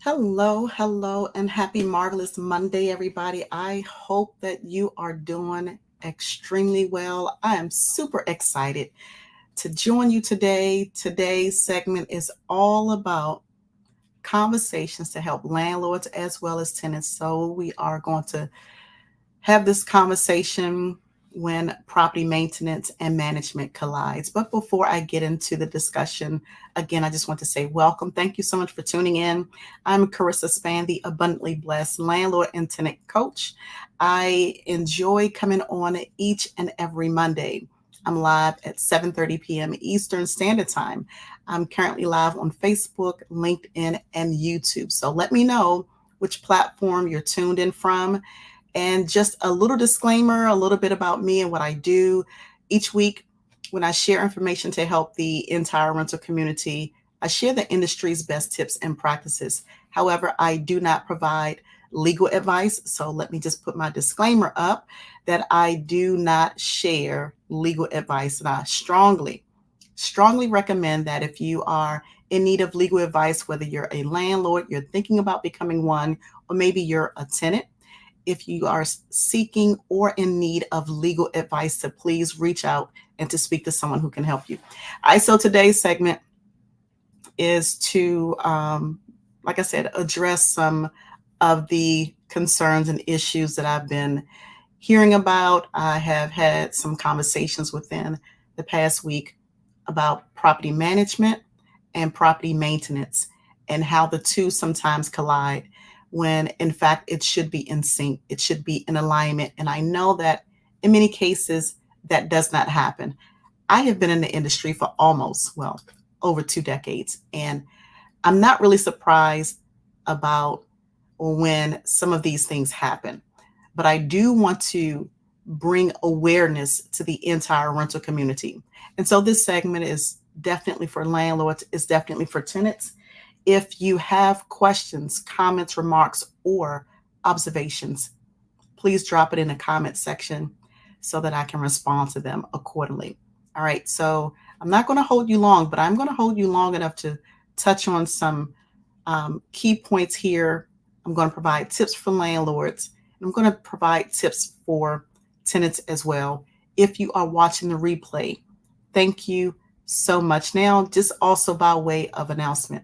Hello, and happy marvelous Monday, everybody. I hope that you are doing extremely well. I am super excited to join you today. Today's segment is all about conversations to help landlords as well as tenants. So, we are going to have this conversation when property maintenance and management collides. But before I get into the discussion, again, I just want to say welcome. Thank you so much for tuning in. I'm Carissa Span, the abundantly blessed landlord and tenant coach. I enjoy coming on each and every Monday. I'm live at 7:30 p.m. Eastern Standard Time. I'm currently live on Facebook, LinkedIn, and YouTube. So let me know which platform you're tuned in from. And just a little disclaimer, a little bit about me and what I do. Each week, when I share information to help the entire rental community, I share the industry's best tips and practices. However, I do not provide legal advice. So let me just put my disclaimer up that I do not share legal advice. And I strongly recommend that if you are in need of legal advice, whether you're a landlord, you're thinking about becoming one, or maybe you're a tenant, if you are seeking or in need of legal advice, to please reach out and to speak to someone who can help you. All right, so today's segment is to, like I said, address some of the concerns and issues that I've been hearing about. I have had some conversations within the past week about property management and property maintenance and how the two sometimes collide when in fact it should be in sync, it should be in alignment. And I know that in many cases that does not happen. I have been in the industry for over 2 decades, and I'm not really surprised about when some of these things happen. But I do want to bring awareness to the entire rental community. And so this segment is definitely for landlords, it's definitely for tenants. If you have questions, comments, remarks, or observations, please drop it in the comment section so that I can respond to them accordingly. All right, so I'm not going to hold you long, but I'm going to hold you long enough to touch on some key points here. I'm going to provide tips for landlords. I'm going to provide tips for tenants as well. If you are watching the replay, thank you so much. Now, just also by way of announcement,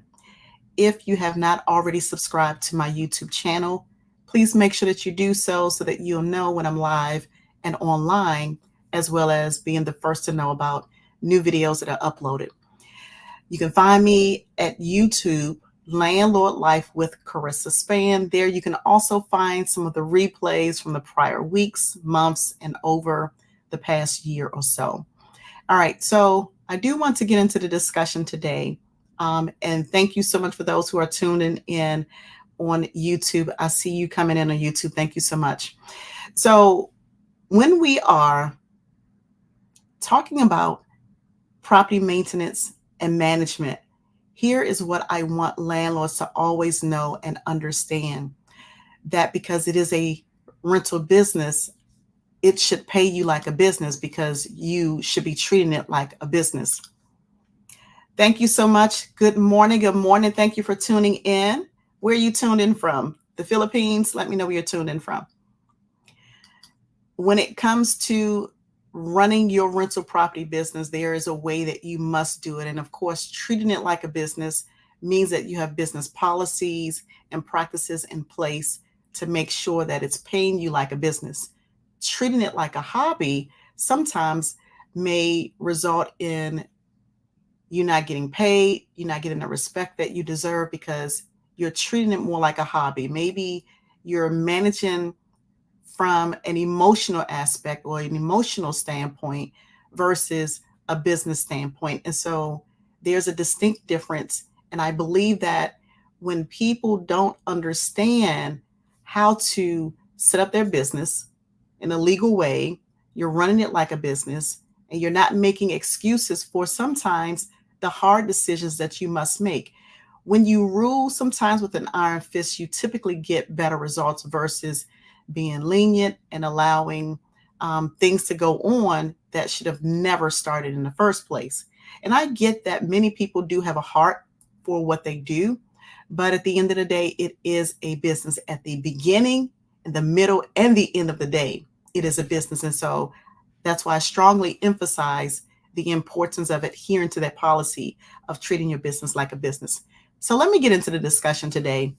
if you have not already subscribed to my YouTube channel, please make sure that you do so that you'll know when I'm live and online, as well as being the first to know about new videos that are uploaded. You can find me at YouTube, Landlord Life with Carissa Span. There you can also find some of the replays from the prior weeks, months, and over the past year or so. All right, so I do want to get into the discussion today. And thank you so much for those who are tuning in on YouTube. I see you coming in on YouTube. Thank you so much. So when we are talking about property maintenance and management, here is what I want landlords to always know and understand, that because it is a rental business, it should pay you like a business because you should be treating it like a business. Thank you so much. Good morning. Good morning. Thank you for tuning in. Where are you tuned in from? The Philippines? Let me know where you're tuned in from. When it comes to running your rental property business, there is a way that you must do it. And of course, treating it like a business means that you have business policies and practices in place to make sure that it's paying you like a business. Treating it like a hobby sometimes may result in you not getting paid, you're not getting the respect that you deserve because you're treating it more like a hobby. Maybe you're managing from an emotional aspect or an emotional standpoint versus a business standpoint. And so there's a distinct difference. And I believe that when people don't understand how to set up their business in a legal way, you're running it like a business, and you're not making excuses for sometimes the hard decisions that you must make. When you rule sometimes with an iron fist, you typically get better results versus being lenient and allowing things to go on that should have never started in the first place. And I get that many people do have a heart for what they do, But at the end of the day, it is a business. At the beginning, in the middle, and the end of the day, it is a business. And so that's why I strongly emphasize the importance of adhering to that policy of treating your business like a business. So let me get into the discussion today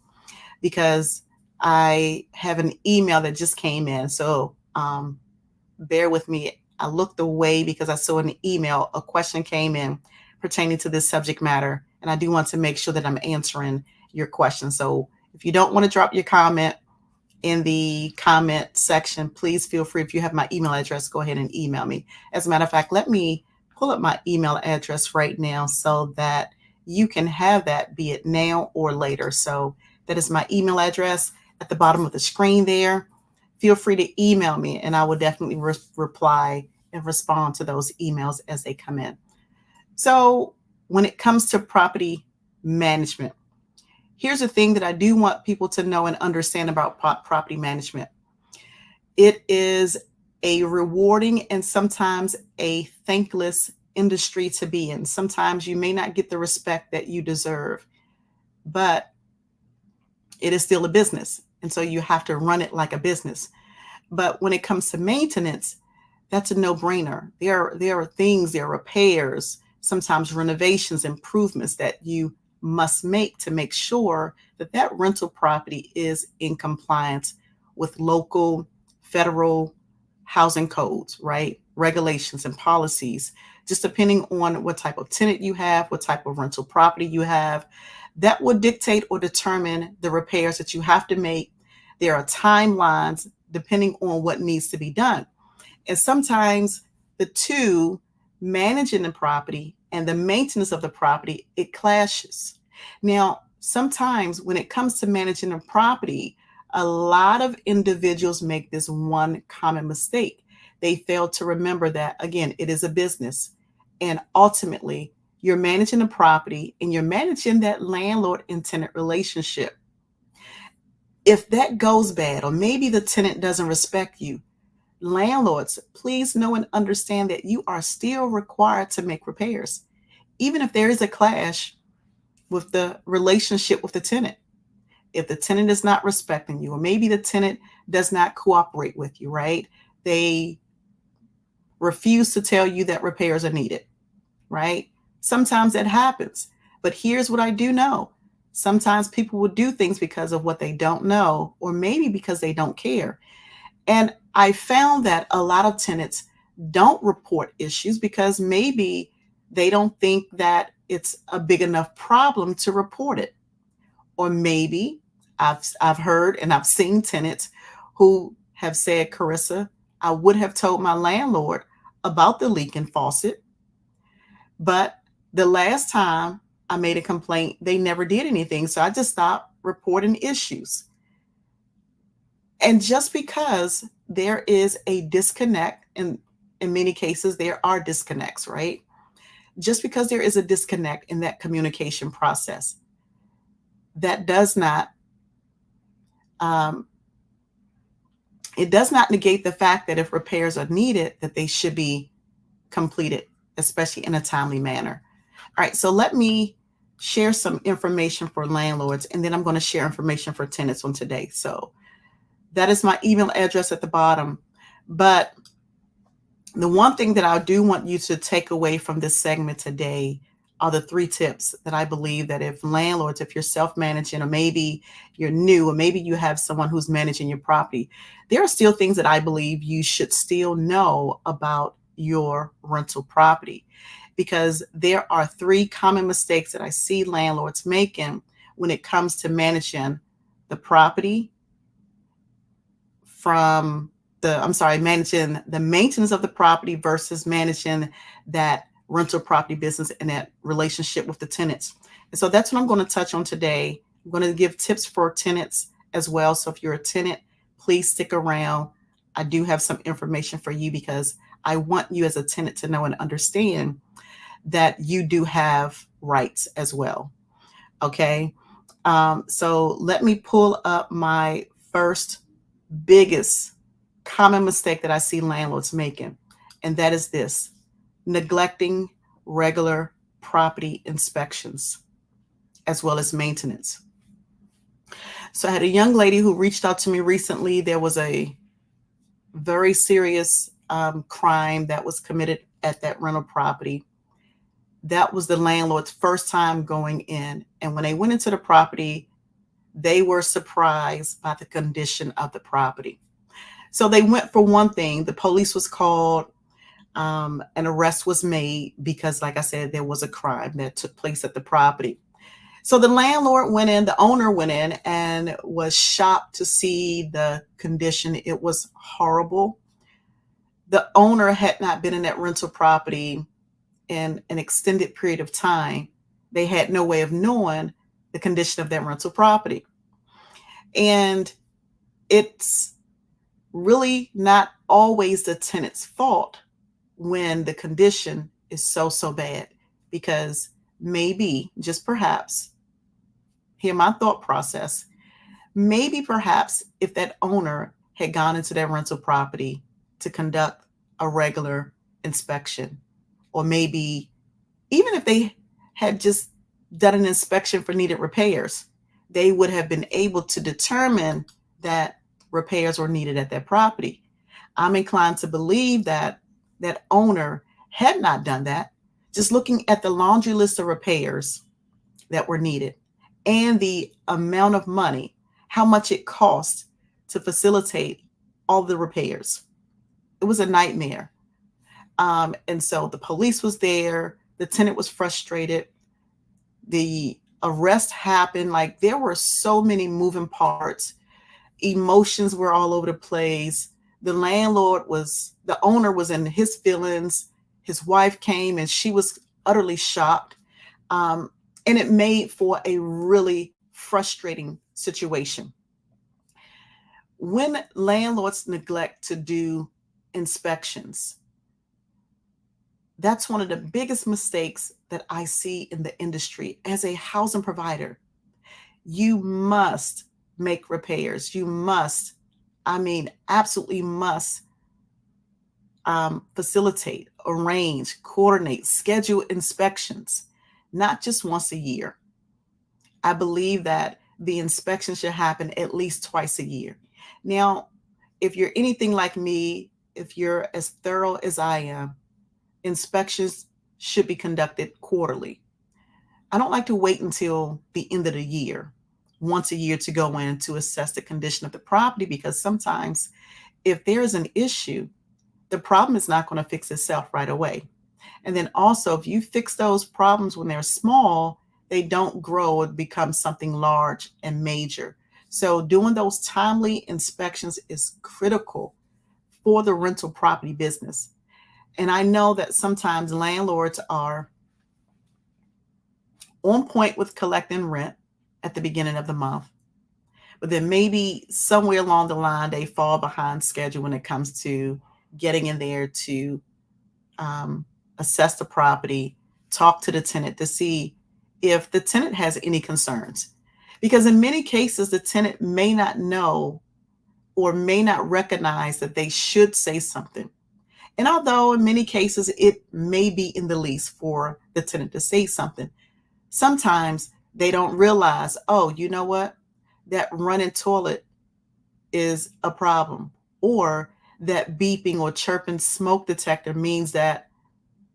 because I have an email that just came in. So bear with me. I looked away because I saw an email, a question came in pertaining to this subject matter. And I do want to make sure that I'm answering your question. So if you don't want to drop your comment in the comment section, please feel free. If you have my email address, go ahead and email me. As a matter of fact, let me pull up my email address right now so that you can have that, be it now or later. So that is my email address at the bottom of the screen there. Feel free to email me and I will definitely reply and respond to those emails as they come in. So when it comes to property management, here's the thing that I do want people to know and understand about property management. It is a rewarding and sometimes a thankless industry to be in. Sometimes you may not get the respect that you deserve, but it is still a business. And so you have to run it like a business. But when it comes to maintenance, that's a no-brainer. There are things, there are repairs, sometimes renovations, improvements that you must make to make sure that that rental property is in compliance with local, federal housing codes, right? Regulations and policies, just depending on what type of tenant you have, what type of rental property you have, that will dictate or determine the repairs that you have to make. There are timelines depending on what needs to be done. And sometimes the two, managing the property and the maintenance of the property, it clashes. Now, sometimes when it comes to managing a property, a lot of individuals make this one common mistake. They fail to remember that, again, it is a business. And ultimately, you're managing the property and you're managing that landlord and tenant relationship. If that goes bad, or maybe the tenant doesn't respect you, landlords, please know and understand that you are still required to make repairs, even if there is a clash with the relationship with the tenant. If the tenant is not respecting you, or maybe the tenant does not cooperate with you, right? They refuse to tell you that repairs are needed, right? Sometimes that happens. But here's what I do know. Sometimes people will do things because of what they don't know, or maybe because they don't care. And I found that a lot of tenants don't report issues because maybe they don't think that it's a big enough problem to report it. Or maybe I've heard and I've seen tenants who have said, Carissa, I would have told my landlord about the leaking faucet, but the last time I made a complaint, they never did anything. So I just stopped reporting issues. And just because there is a disconnect, and in many cases, there are disconnects, right? Just because there is a disconnect in that communication process, that does not, it does not negate the fact that if repairs are needed, that they should be completed, especially in a timely manner. All right, so let me share some information for landlords, and then I'm going to share information for tenants on today. So that is my email address at the bottom. But the one thing that I do want you to take away from this segment today are the 3 tips that I believe that if landlords, if you're self-managing, or maybe you're new, or maybe you have someone who's managing your property, there are still things that I believe you should still know about your rental property, because there are 3 common mistakes that I see landlords making when it comes to managing the property managing the maintenance of the property versus managing that rental property business and that relationship with the tenants. And so that's what I'm going to touch on today. I'm going to give tips for tenants as well. So if you're a tenant, please stick around. I do have some information for you because I want you as a tenant to know and understand that you do have rights as well. Okay. So let me pull up my first biggest common mistake that I see landlords making, and that is this: neglecting regular property inspections as well as maintenance. So I had a young lady who reached out to me recently. There was a very serious crime that was committed at that rental property. That was the landlord's first time going in. And when they went into the property, they were surprised by the condition of the property. So they went for one thing. The police was called. An arrest was made because, like I said, there was a crime that took place at the property. So the landlord went in, the owner went in and was shocked to see the condition. It was horrible. The owner had not been in that rental property in an extended period of time. They had no way of knowing the condition of that rental property. And it's really not always the tenant's fault when the condition is so bad, because maybe, just perhaps, hear my thought process, maybe perhaps if that owner had gone into that rental property to conduct a regular inspection, or maybe even if they had just done an inspection for needed repairs, they would have been able to determine that repairs were needed at that property. I'm inclined to believe that that owner had not done that. Just looking at the laundry list of repairs that were needed and the amount of money, how much it cost to facilitate all the repairs. It was a nightmare. And so the police was there. The tenant was frustrated. The arrest happened. Like, there were so many moving parts. Emotions were all over the place. The owner was in his feelings. His wife came and she was utterly shocked. And it made for a really frustrating situation. When landlords neglect to do inspections, that's one of the biggest mistakes that I see in the industry. As a housing provider, you must make repairs. You must, I mean, absolutely must facilitate, arrange, coordinate, schedule inspections, not just once a year. I believe that the inspection should happen at least twice a year. Now, if you're anything like me, if you're as thorough as I am, inspections should be conducted quarterly. I don't like to wait until the end of the year, once a year, to go in to assess the condition of the property, because sometimes if there is an issue, the problem is not going to fix itself right away. And then also, if you fix those problems when they're small, they don't grow or become something large and major. So doing those timely inspections is critical for the rental property business. And I know that sometimes landlords are on point with collecting rent at the beginning of the month, but then maybe somewhere along the line, they fall behind schedule when it comes to getting in there to assess the property, talk to the tenant to see if the tenant has any concerns. Because in many cases, the tenant may not know or may not recognize that they should say something. And although in many cases it may be in the lease for the tenant to say something, sometimes they don't realize, oh, you know what? That running toilet is a problem. Or that beeping or chirping smoke detector means that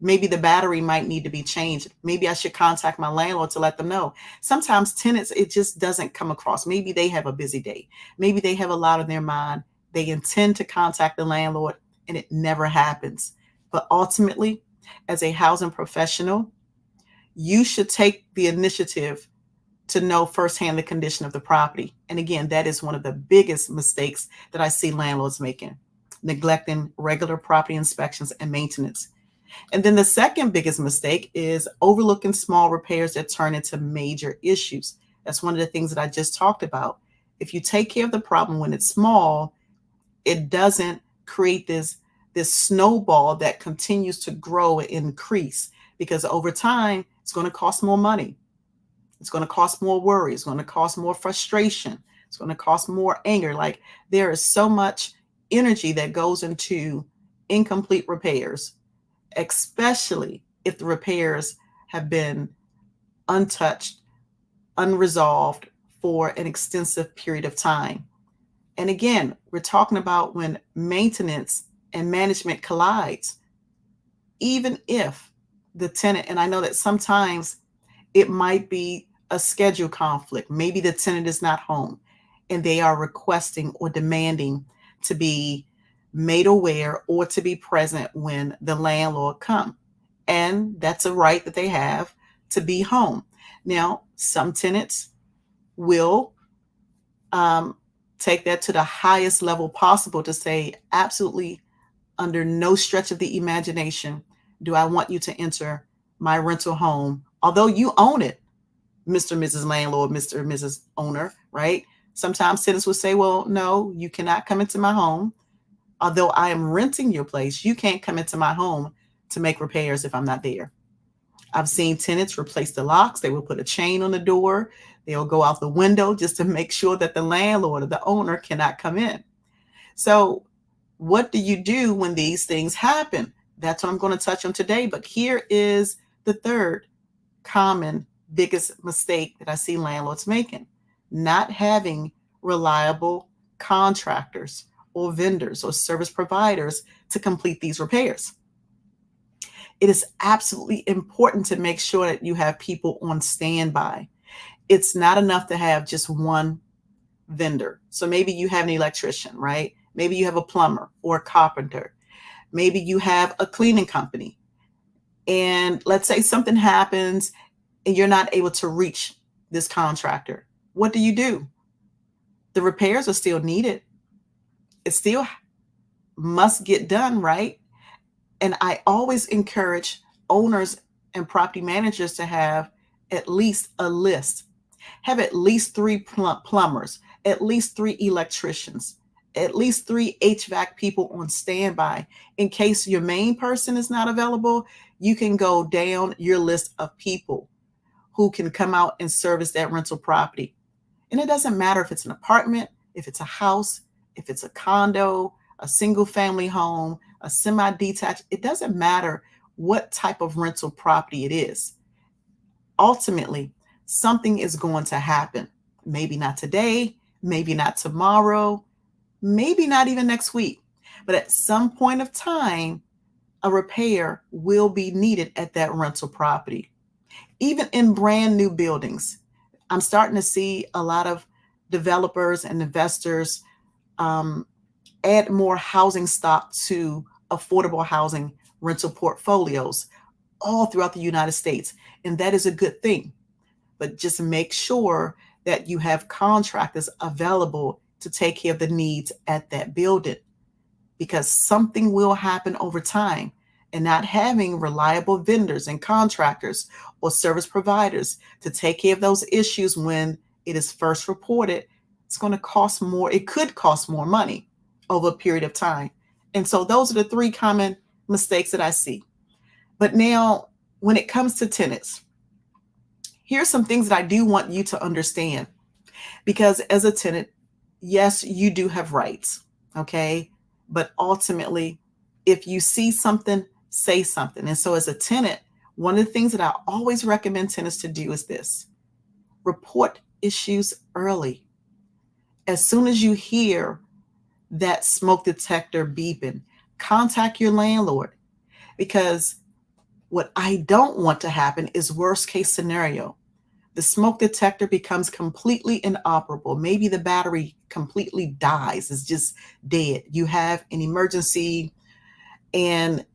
maybe the battery might need to be changed. Maybe I should contact my landlord to let them know. Sometimes tenants, it just doesn't come across. Maybe they have a busy day. Maybe they have a lot on their mind. They intend to contact the landlord and it never happens. But ultimately, as a housing professional, you should take the initiative to know firsthand the condition of the property. And again, that is one of the biggest mistakes that I see landlords making, neglecting regular property inspections and maintenance. And then the second biggest mistake is overlooking small repairs that turn into major issues. That's one of the things that I just talked about. If you take care of the problem when it's small, it doesn't create this snowball that continues to grow and increase, because over time, it's going to cost more money. It's going to cost more worry. It's going to cost more frustration. It's going to cost more anger. Like, there is so much energy that goes into incomplete repairs, especially if the repairs have been untouched, unresolved for an extensive period of time. And again, we're talking about when maintenance and management collides, even if the tenant, and I know that sometimes it might be a schedule conflict. Maybe the tenant is not home and they are requesting or demanding to be made aware or to be present when the landlord comes. And that's a right that they have to be home. Now, some tenants will take that to the highest level possible to say, absolutely, under no stretch of the imagination do I want you to enter my rental home, although you own it, Mr. and Mrs. Landlord, Mr. and Mrs. Owner, right? Sometimes tenants will say, well, no, you cannot come into my home. Although I am renting your place, you can't come into my home to make repairs if I'm not there. I've seen tenants replace the locks. They will put a chain on the door. They'll go out the window just to make sure that the landlord or the owner cannot come in. So what do you do when these things happen? That's what I'm going to touch on today. But here is the third common biggest mistake that I see landlords making: not having reliable contractors or vendors or service providers to complete these repairs. It is absolutely important to make sure that you have people on standby. It's not enough to have just one vendor. So maybe you have an electrician, right? Maybe you have a plumber or a carpenter. Maybe you have a cleaning company. And let's say something happens and you're not able to reach this contractor. What do? The repairs are still needed. It still must get done, right? And I always encourage owners and property managers to have at least a list. Have at least 3 plumbers, at least 3 electricians, at least 3 HVAC people on standby. In case your main person is not available, you can go down your list of people who can come out and service that rental property. And it doesn't matter if it's an apartment, if it's a house, if it's a condo, a single family home, a semi-detached. It doesn't matter what type of rental property it is. Ultimately, something is going to happen. Maybe not today, maybe not tomorrow, maybe not even next week. But at some point of time, a repair will be needed at that rental property. Even in brand new buildings, I'm starting to see a lot of developers and investors add more housing stock to affordable housing rental portfolios all throughout the United States. And that is a good thing. But just make sure that you have contractors available to take care of the needs at that building, because something will happen over time. And not having reliable vendors and contractors or service providers to take care of those issues when it is first reported, it's going to cost more. It could cost more money over a period of time. And so those are the 3 common mistakes that I see. But now, when it comes to tenants, here's some things that I do want you to understand. Because as a tenant, yes, you do have rights, okay? But ultimately, if you see something, say something. And so as a tenant, one of the things that I always recommend tenants to do is this: report issues early. As soon as you hear that smoke detector beeping, contact your landlord. Because what I don't want to happen is worst case scenario. The smoke detector becomes completely inoperable. Maybe the battery completely dies, it's just dead. You have an emergency and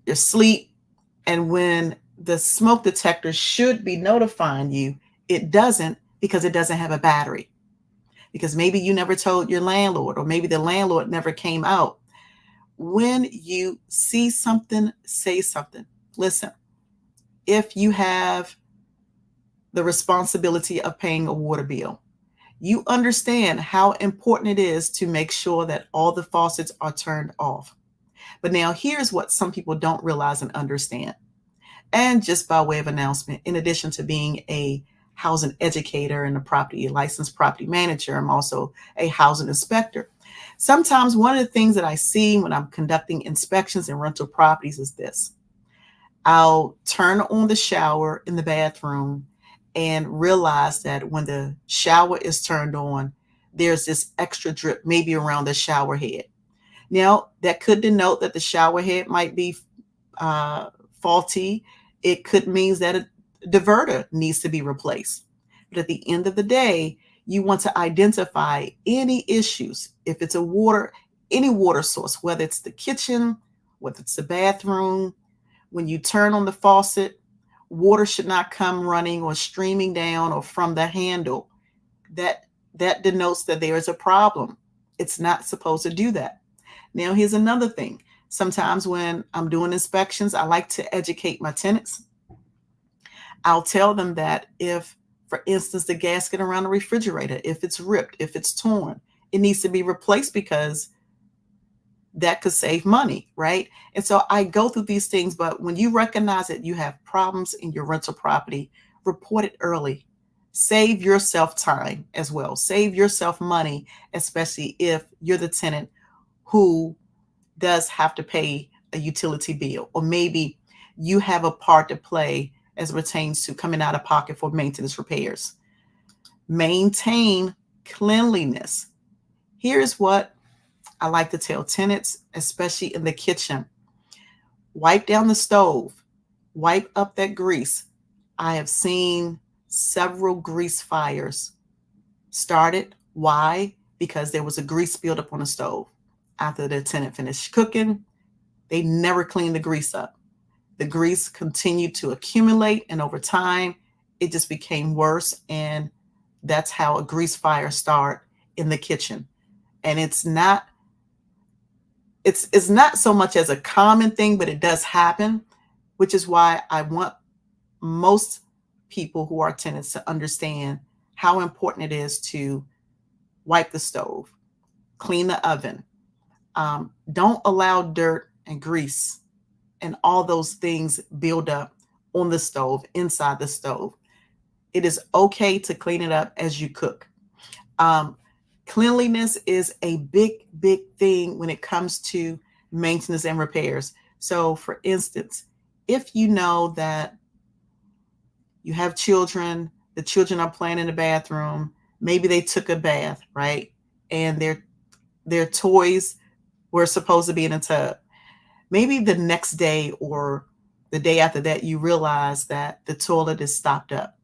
you're asleep. And when the smoke detector should be notifying you, it doesn't, because it doesn't have a battery. Because maybe you never told your landlord, or maybe the landlord never came out. When you see something, say something. Listen, if you have the responsibility of paying a water bill, you understand how important it is to make sure that all the faucets are turned off. But now here's what some people don't realize and understand. And just by way of announcement, in addition to being a housing educator and a licensed property manager, I'm also a housing inspector. Sometimes one of the things that I see when I'm conducting inspections in rental properties is this: I'll turn on the shower in the bathroom and realize that when the shower is turned on, there's this extra drip maybe around the shower head. Now, that could denote that the shower head might be uh, faulty. It could mean that a diverter needs to be replaced. But at the end of the day, you want to identify any issues. If it's any water source, whether it's the kitchen, whether it's the bathroom, when you turn on the faucet, water should not come running or streaming down or from the handle. That that denotes that there is a problem. It's not supposed to do that. Now, here's another thing. Sometimes when I'm doing inspections, I like to educate my tenants. I'll tell them that if, for instance, the gasket around the refrigerator, if it's ripped, if it's torn, it needs to be replaced because that could save money, right? And so I go through these things, but when you recognize that you have problems in your rental property, report it early. Save yourself time as well. Save yourself money, especially if you're the tenant who does have to pay a utility bill, or maybe you have a part to play as it pertains to coming out of pocket for maintenance repairs. Maintain cleanliness. Here's what I like to tell tenants, especially in the kitchen. Wipe down the stove, wipe up that grease. I have seen several grease fires started. Why? Because there was a grease spilled up on the stove. After the tenant finished cooking, they never cleaned the grease up. The grease continued to accumulate, and over time, it just became worse. And that's how a grease fire starts in the kitchen. And it's not so much as a common thing, but it does happen, which is why I want most people who are tenants to understand how important it is to wipe the stove, clean the oven. Don't allow dirt and grease and all those things build up on the stove, inside the stove. It is okay to clean it up as you cook. Cleanliness is a big, big thing when it comes to maintenance and repairs. So, for instance, if you know that you have children, the children are playing in the bathroom, maybe they took a bath, right? And their toys were supposed to be in a tub. Maybe the next day or the day after that, you realize that the toilet is stopped up.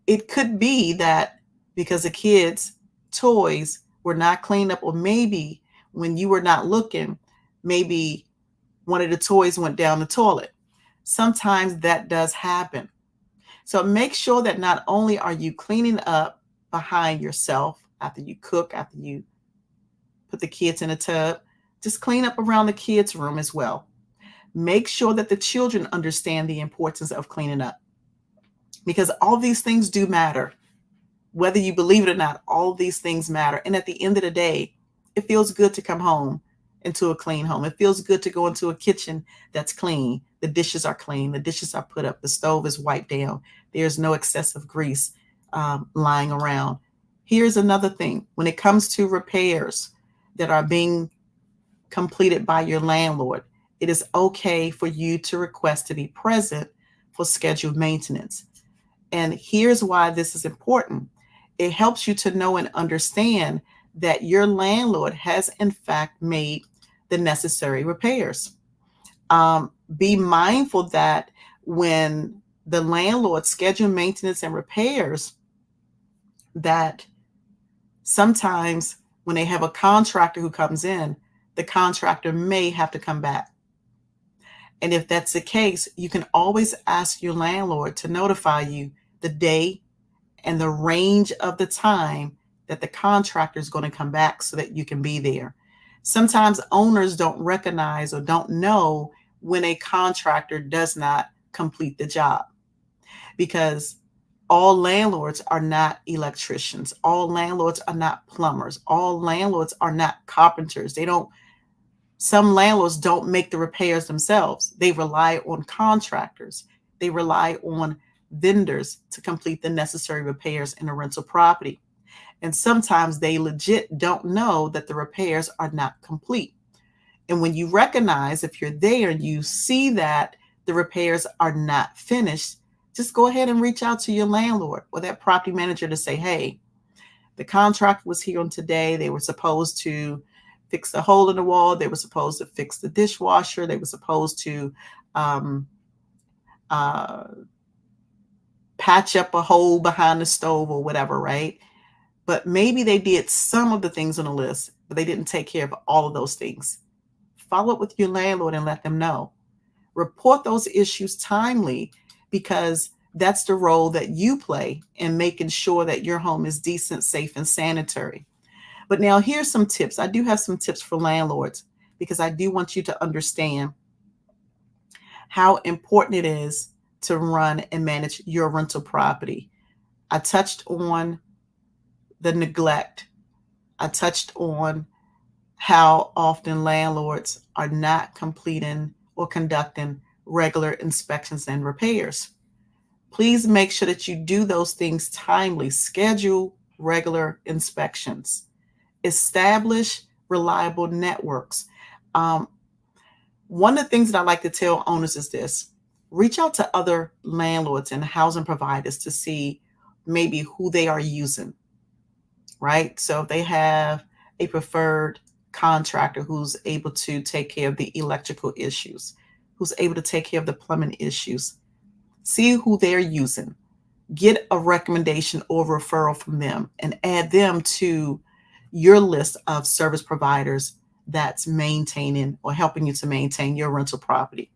It could be that because the kids' toys were not cleaned up, or maybe when you were not looking, maybe one of the toys went down the toilet. Sometimes that does happen. So make sure that not only are you cleaning up behind yourself after you cook, after you put the kids in a tub, just clean up around the kids' room as well. Make sure that the children understand the importance of cleaning up, because all these things do matter. Whether you believe it or not, all these things matter. And at the end of the day, it feels good to come home into a clean home. It feels good to go into a kitchen that's clean. The dishes are clean. The dishes are put up. The stove is wiped down. There's no excessive grease lying around. Here's another thing. When it comes to repairs that are being completed by your landlord, it is okay for you to request to be present for scheduled maintenance. And here's why this is important. It helps you to know and understand that your landlord has in fact made the necessary repairs. Be mindful that when the landlord schedule maintenance and repairs, that sometimes when they have a contractor who comes in, the contractor may have to come back. And if that's the case, you can always ask your landlord to notify you the day and the range of the time that the contractor is going to come back so that you can be there. Sometimes owners don't recognize or don't know when a contractor does not complete the job, because all landlords are not electricians. All landlords are not plumbers. All landlords are not carpenters. Some landlords don't make the repairs themselves. They rely on contractors. They rely on vendors to complete the necessary repairs in a rental property. And sometimes they legit don't know that the repairs are not complete. And when you recognize, if you're there and you see that the repairs are not finished, Just go ahead and reach out to your landlord or that property manager to say, hey, the contractor was here on today. They were supposed to fix the hole in the wall. They were supposed to fix the dishwasher. They were supposed to um, uh, patch up a hole behind the stove or whatever, right? But maybe they did some of the things on the list, but they didn't take care of all of those things. Follow up with your landlord and let them know. Report those issues timely, because that's the role that you play in making sure that your home is decent, safe, and sanitary. But now here's some tips. I do have some tips for landlords because I do want you to understand how important it is to run and manage your rental property. I touched on the neglect. I touched on how often landlords are not completing or conducting regular inspections and repairs. Please make sure that you do those things timely. Schedule regular inspections. Establish reliable networks. Um, One of the things that I like to tell owners is this: reach out to other landlords and housing providers to see maybe who they are using, right? So if they have a preferred contractor who's able to take care of the electrical issues, who's able to take care of the plumbing issues, see who they're using, get a recommendation or referral from them, and add them to your list of service providers that's maintaining or helping you to maintain your rental property.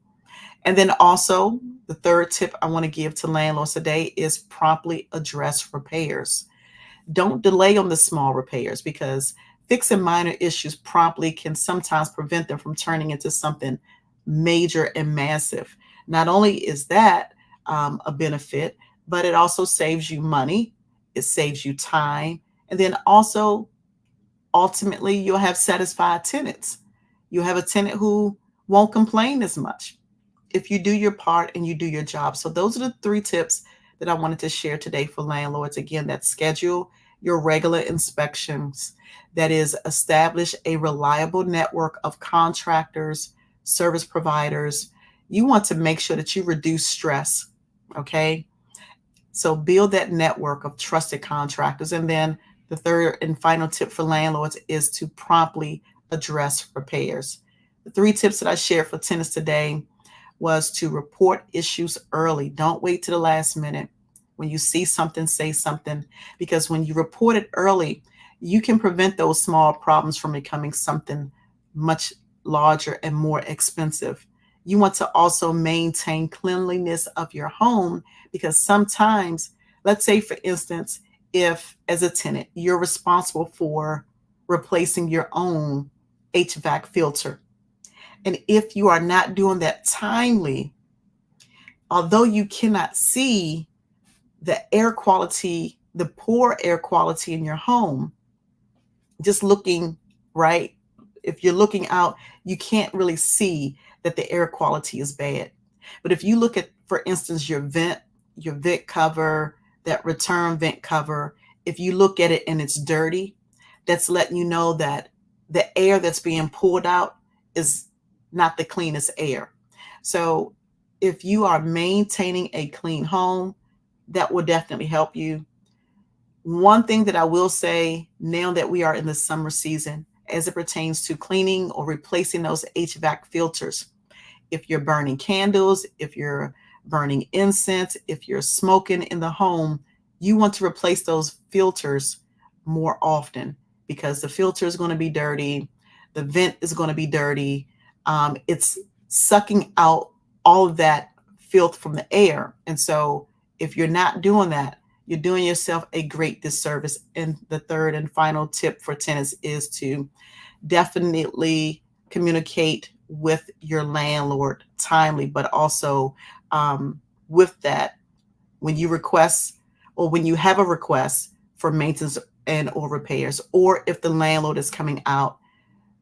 And then also, the third tip I want to give to landlords today is promptly address repairs. Don't delay on the small repairs, because fixing minor issues promptly can sometimes prevent them from turning into something major and massive. Not only is that a benefit, but it also saves you money, it saves you time, and then also ultimately you'll have satisfied tenants. You'll have a tenant who won't complain as much if you do your part and you do your job. So those are the three tips that I wanted to share today for landlords. Again, that schedule your regular inspections, that is, establish a reliable network of contractors, service providers. You want to make sure that you reduce stress, okay? So build that network of trusted contractors. And then the third and final tip for landlords is to promptly address repairs. The three tips that I shared for tenants today was to report issues early. Don't wait to the last minute. When you see something, say something, because when you report it early, you can prevent those small problems from becoming something much larger and more expensive. You want to also maintain cleanliness of your home, because sometimes, let's say for instance, if as a tenant, you're responsible for replacing your own HVAC filter, and if you are not doing that timely, although you cannot see the air quality, the poor air quality in your home, just looking, right? If you're looking out, you can't really see that the air quality is bad. But if you look at, for instance, your vent cover, that return vent cover, if you look at it and it's dirty, that's letting you know that the air that's being pulled out is not the cleanest air. So if you are maintaining a clean home, that will definitely help you. One thing that I will say now that we are in the summer season, as it pertains to cleaning or replacing those HVAC filters, if you're burning candles, if you're burning incense, if you're smoking in the home, you want to replace those filters more often, because the filter is going to be dirty, the vent is going to be dirty. It's sucking out all of that filth from the air. And so if you're not doing that, you're doing yourself a great disservice. And the third and final tip for tenants is to definitely communicate with your landlord timely, but also with that, when you request or when you have a request for maintenance and or repairs, or if the landlord is coming out,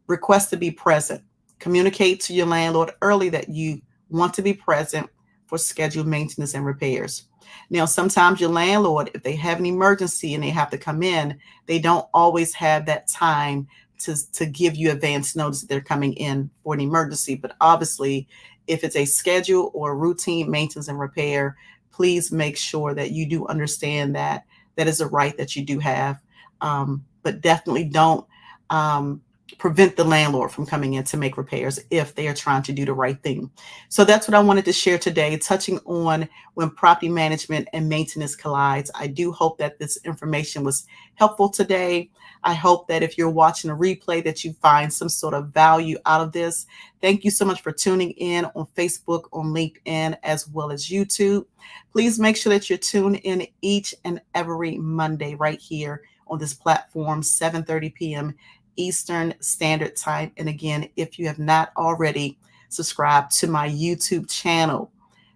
request to be present. Communicate to your landlord early that you want to be present for scheduled maintenance and repairs. Now, sometimes your landlord, if they have an emergency and they have to come in, they don't always have that time to give you advance notice that they're coming in for an emergency. But obviously, if it's a schedule or routine maintenance and repair, please make sure that you do understand that that is a right that you do have. But definitely don't prevent the landlord from coming in to make repairs if they are trying to do the right thing. So that's what I wanted to share today, touching on when property management and maintenance collides. I do hope that this information was helpful today. I hope that if you're watching a replay that you find some sort of value out of this. Thank you so much for tuning in on Facebook, on LinkedIn, as well as YouTube. Please make sure that you're tuned in each and every Monday right here on this platform, 7:30 p.m. Eastern Standard Time. And again, if you have not already subscribed to my YouTube channel,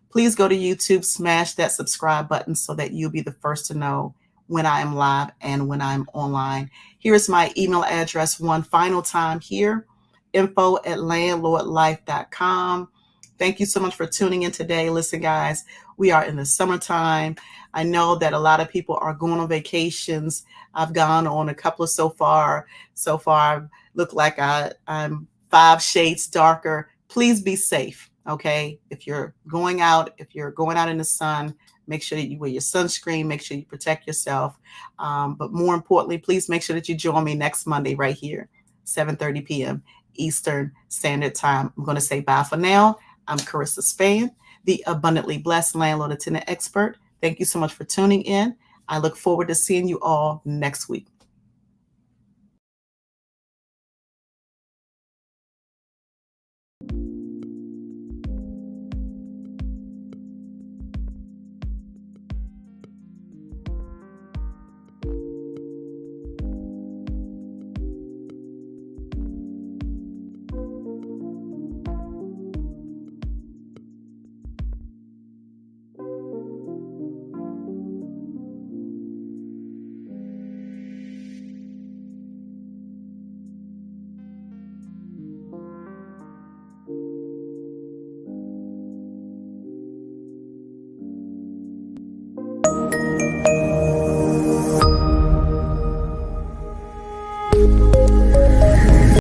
please go to YouTube, smash that subscribe button so that you'll be the first to know when I am live and when I'm online. Here is my email address one final time here, info@landlordlife.com. Thank you so much for tuning in today. Listen, guys, we are in the summertime. I know that a lot of people are going on vacations. I've gone on a couple of so far. So far, I look like I'm 5 shades darker. Please be safe, okay? If you're going out in the sun, make sure that you wear your sunscreen, make sure you protect yourself. But more importantly, please make sure that you join me next Monday right here, 7:30 p.m. Eastern Standard Time. I'm going to say bye for now. I'm Carissa Spann, the abundantly blessed landlord and tenant expert. Thank you so much for tuning in. I look forward to seeing you all next week.